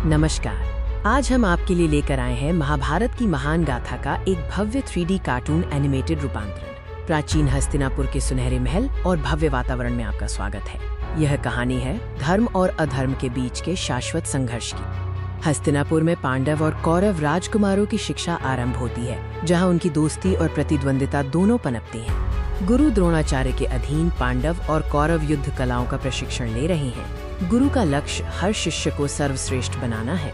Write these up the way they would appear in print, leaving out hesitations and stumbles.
नमस्कार। आज हम आपके लिए लेकर आए हैं महाभारत की महान गाथा का एक भव्य 3D कार्टून एनिमेटेड रूपांतरण। प्राचीन हस्तिनापुर के सुनहरे महल और भव्य वातावरण में आपका स्वागत है। यह कहानी है धर्म और अधर्म के बीच के शाश्वत संघर्ष की। हस्तिनापुर में पांडव और कौरव राजकुमारों की शिक्षा आरंभ होती है, जहां उनकी दोस्ती और प्रतिद्वंदिता दोनों पनपती हैं। गुरु द्रोणाचार्य के अधीन पांडव और कौरव युद्ध कलाओं का प्रशिक्षण ले रहे हैं। गुरु का लक्ष्य हर शिष्य को सर्वश्रेष्ठ बनाना है।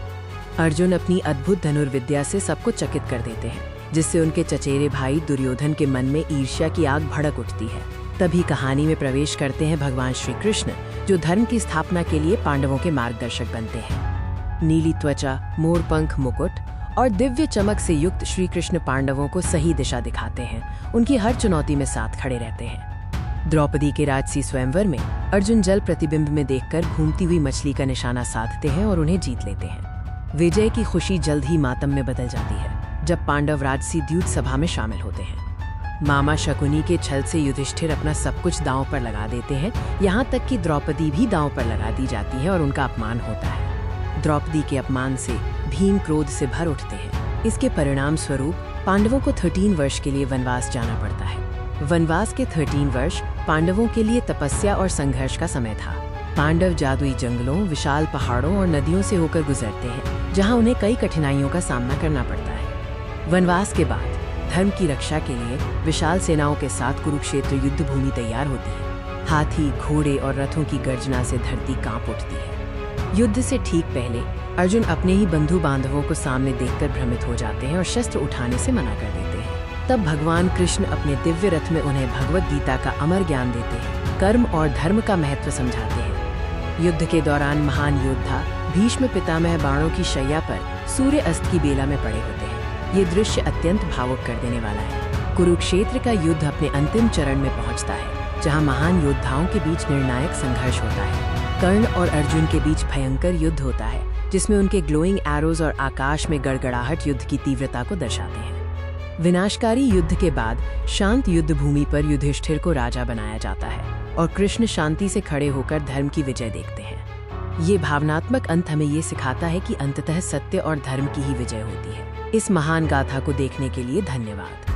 अर्जुन अपनी अद्भुत धनुर्विद्या से सबको चकित कर देते हैं, जिससे उनके चचेरे भाई दुर्योधन के मन में ईर्ष्या की आग भड़क उठती है। तभी कहानी में प्रवेश करते हैं भगवान श्री कृष्ण, जो धर्म की स्थापना के लिए पांडवों के मार्गदर्शक बनते हैं। नीली त्वचा, मोरपंख मुकुट और दिव्य चमक से युक्त श्री कृष्ण पांडवों को सही दिशा दिखाते हैं। उनकी हर चुनौती में साथ खड़े रहते हैं। द्रौपदी के राजसी स्वयंवर में अर्जुन जल प्रतिबिंब में देखकर घूमती हुई मछली का निशाना साधते हैं और उन्हें जीत लेते हैं। विजय की खुशी जल्द ही मातम में बदल जाती है, जब पांडव राजसी द्यूत सभा में शामिल होते हैं। मामा शकुनी के छल से युधिष्ठिर अपना सब कुछ दांव पर लगा देते हैं, यहाँ तक कि द्रौपदी भी दांव पर लगा दी जाती है और उनका अपमान होता है। द्रौपदी के अपमान से भीम क्रोध से भर उठते हैं। इसके परिणाम स्वरूप पांडवों को 13 वर्ष के लिए वनवास जाना पड़ता है। वनवास के 13 वर्ष पांडवों के लिए तपस्या और संघर्ष का समय था। पांडव जादुई जंगलों, विशाल पहाड़ों और नदियों से होकर गुजरते हैं, जहां उन्हें कई कठिनाइयों का सामना करना पड़ता है। वनवास के बाद धर्म की रक्षा के लिए विशाल सेनाओं के साथ कुरुक्षेत्र युद्ध भूमि तैयार होती है। हाथी, घोड़े और रथों की गर्जना से धरती कांप उठती है। युद्ध से ठीक पहले अर्जुन अपने ही बंधु बांधवों को सामने देखकर भ्रमित हो जाते हैं और शस्त्र उठाने से मना कर देते हैं। तब भगवान कृष्ण अपने दिव्य रथ में उन्हें भगवत गीता का अमर ज्ञान देते हैं, कर्म और धर्म का महत्व समझाते हैं। युद्ध के दौरान महान योद्धा भीष्म पितामह बाणों की शैया पर सूर्य अस्त की बेला में पड़े होते हैं। ये दृश्य अत्यंत भावुक कर देने वाला है। कुरुक्षेत्र का युद्ध अपने अंतिम चरण में पहुंचता है, जहां महान योद्धाओं के बीच निर्णायक संघर्ष होता है। कर्ण और अर्जुन के बीच भयंकर युद्ध होता है, जिसमें उनके ग्लोइंग एरोज और आकाश में गड़गड़ाहट युद्ध की तीव्रता को दर्शाते हैं। विनाशकारी युद्ध के बाद शांत युद्ध भूमि पर युधिष्ठिर को राजा बनाया जाता है और कृष्ण शांति से खड़े होकर धर्म की विजय देखते हैं। ये भावनात्मक अंत हमें ये सिखाता है कि अंततः सत्य और धर्म की ही विजय होती है। इस महान गाथा को देखने के लिए धन्यवाद।